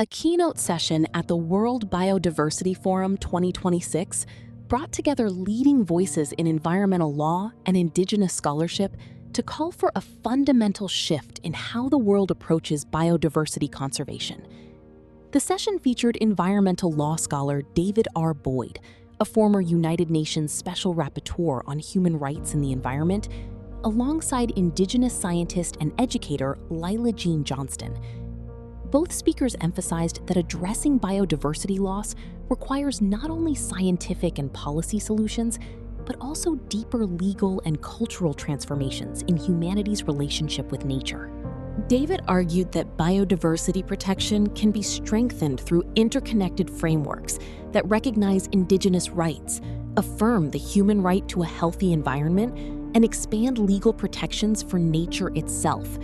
A keynote session at the World Biodiversity Forum 2026 brought together leading voices in environmental law and Indigenous scholarship to call for a fundamental shift in how the world approaches biodiversity conservation. The session featured environmental law scholar David R. Boyd, a former United Nations Special Rapporteur on Human Rights and the Environment, alongside Indigenous scientist and educator Lyla June Johnston. Both speakers emphasized that addressing biodiversity loss requires not only scientific and policy solutions, but also deeper legal and cultural transformations in humanity's relationship with nature. David argued that biodiversity protection can be strengthened through interconnected frameworks that recognize Indigenous rights, affirm the human right to a healthy environment, and expand legal protections for nature itself.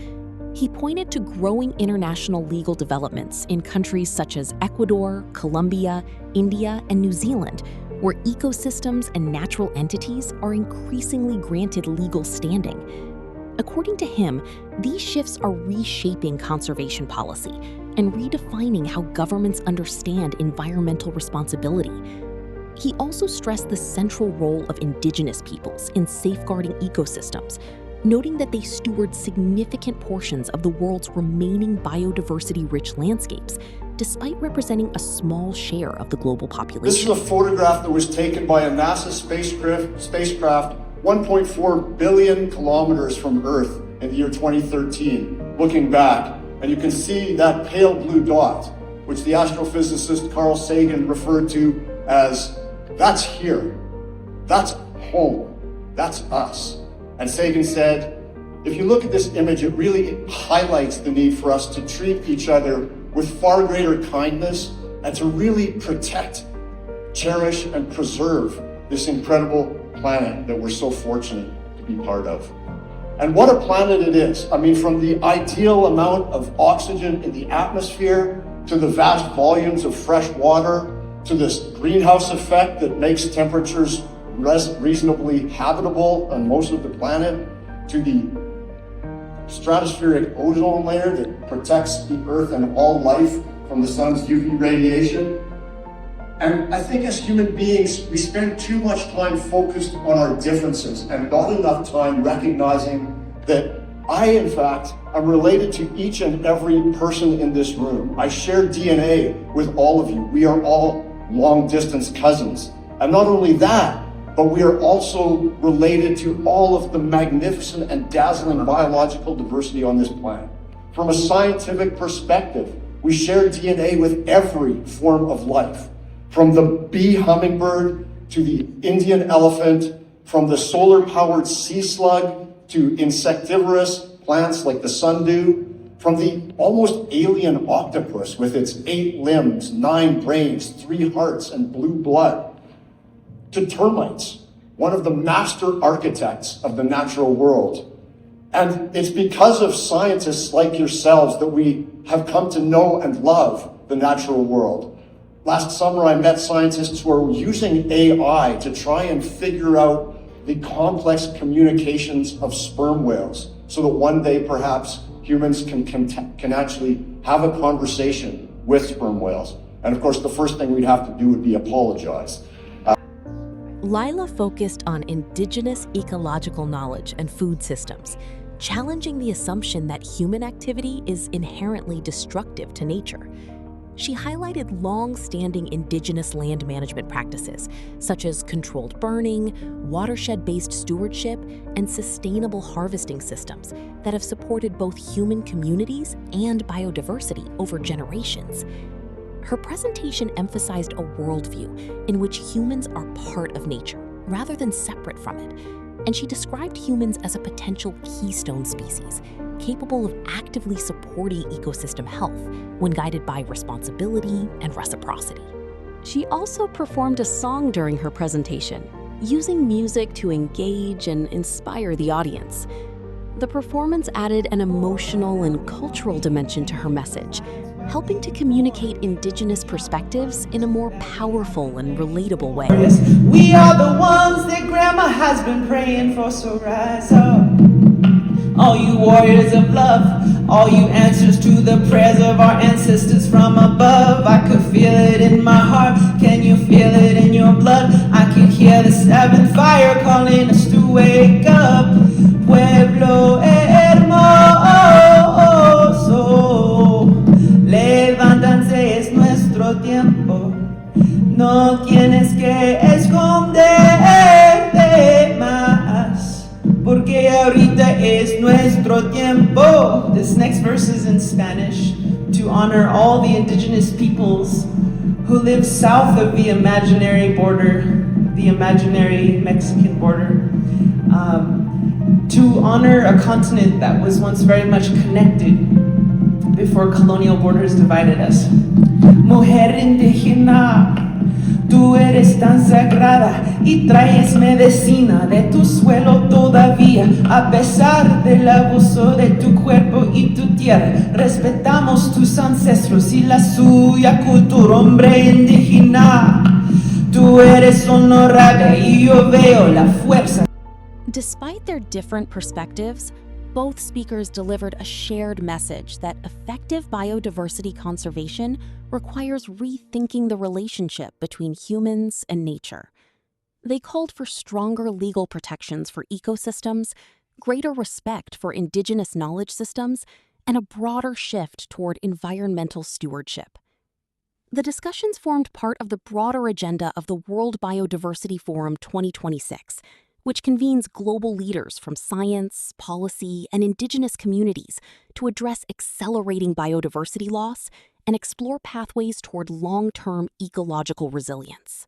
He pointed to growing international legal developments in countries such as Ecuador, Colombia, India, and New Zealand, where ecosystems and natural entities are increasingly granted legal standing. According to him, these shifts are reshaping conservation policy and redefining how governments understand environmental responsibility. He also stressed the central role of Indigenous peoples in safeguarding ecosystems, noting that they steward significant portions of the world's remaining biodiversity-rich landscapes, despite representing a small share of the global population. This is a photograph that was taken by a NASA spacecraft 1.4 billion kilometers from Earth in the year 2013, looking back. And you can see that pale blue dot, which the astrophysicist Carl Sagan referred to as, that's here, that's home, that's us. And Sagan said, if you look at this image, it really highlights the need for us to treat each other with far greater kindness and to really protect, cherish, and preserve this incredible planet that we're so fortunate to be part of. And what a planet it is. I mean, from the ideal amount of oxygen in the atmosphere, to the vast volumes of fresh water, to this greenhouse effect that makes temperatures reasonably habitable on most of the planet, to the stratospheric ozone layer that protects the Earth and all life from the sun's UV radiation. And I think as human beings, we spend too much time focused on our differences and not enough time recognizing that I, in fact, am related to each and every person in this room. I share DNA with all of you. We are all long-distance cousins. And not only that, but we are also related to all of the magnificent and dazzling biological diversity on this planet. From a scientific perspective, we share DNA with every form of life, from the bee hummingbird to the Indian elephant, from the solar-powered sea slug to insectivorous plants like the sundew, from the almost alien octopus with its 8 limbs, 9 brains, 3 hearts, and blue blood, to termites, one of the master architects of the natural world. And it's because of scientists like yourselves that we have come to know and love the natural world. Last summer, I met scientists who are using AI to try and figure out the complex communications of sperm whales so that one day perhaps humans can actually have a conversation with sperm whales. And of course, the first thing we'd have to do would be apologize. Lyla focused on Indigenous ecological knowledge and food systems, challenging the assumption that human activity is inherently destructive to nature. She highlighted long-standing Indigenous land management practices, such as controlled burning, watershed-based stewardship, and sustainable harvesting systems that have supported both human communities and biodiversity over generations. Her presentation emphasized a worldview in which humans are part of nature, rather than separate from it, and she described humans as a potential keystone species, capable of actively supporting ecosystem health when guided by responsibility and reciprocity. She also performed a song during her presentation, using music to engage and inspire the audience. The performance added an emotional and cultural dimension to her message, helping to communicate Indigenous perspectives in a more powerful and relatable way. We are the ones that Grandma has been praying for, so rise up. All you warriors of love, All you answers to the prayers of our ancestors from above. I could feel it in my heart. Can you feel it in your blood? I could hear the seventh fire calling us to wake up. Pueblo hermoso, levántanse, es nuestro tiempo. No tienes que esconderte más, porque ahorita es nuestro tiempo. This next verse is in Spanish to honor all the indigenous peoples who live south of the imaginary border, the imaginary Mexican border, to honor a continent that was once very much connected before colonial borders divided us. Mujer indígena, tú eres tan sagrada y traes medicina de tu suelo todavía, a pesar del abuso de tu cuerpo y tu tierra. Respetamos tus ancestros y la suya cultura, hombre indígena. Tú eres honorable y yo veo la fuerza. Despite their different perspectives, both speakers delivered a shared message that effective biodiversity conservation requires rethinking the relationship between humans and nature. They called for stronger legal protections for ecosystems, greater respect for indigenous knowledge systems, and a broader shift toward environmental stewardship. The discussions formed part of the broader agenda of the World Biodiversity Forum 2026, which convenes global leaders from science, policy, and indigenous communities to address accelerating biodiversity loss and explore pathways toward long-term ecological resilience.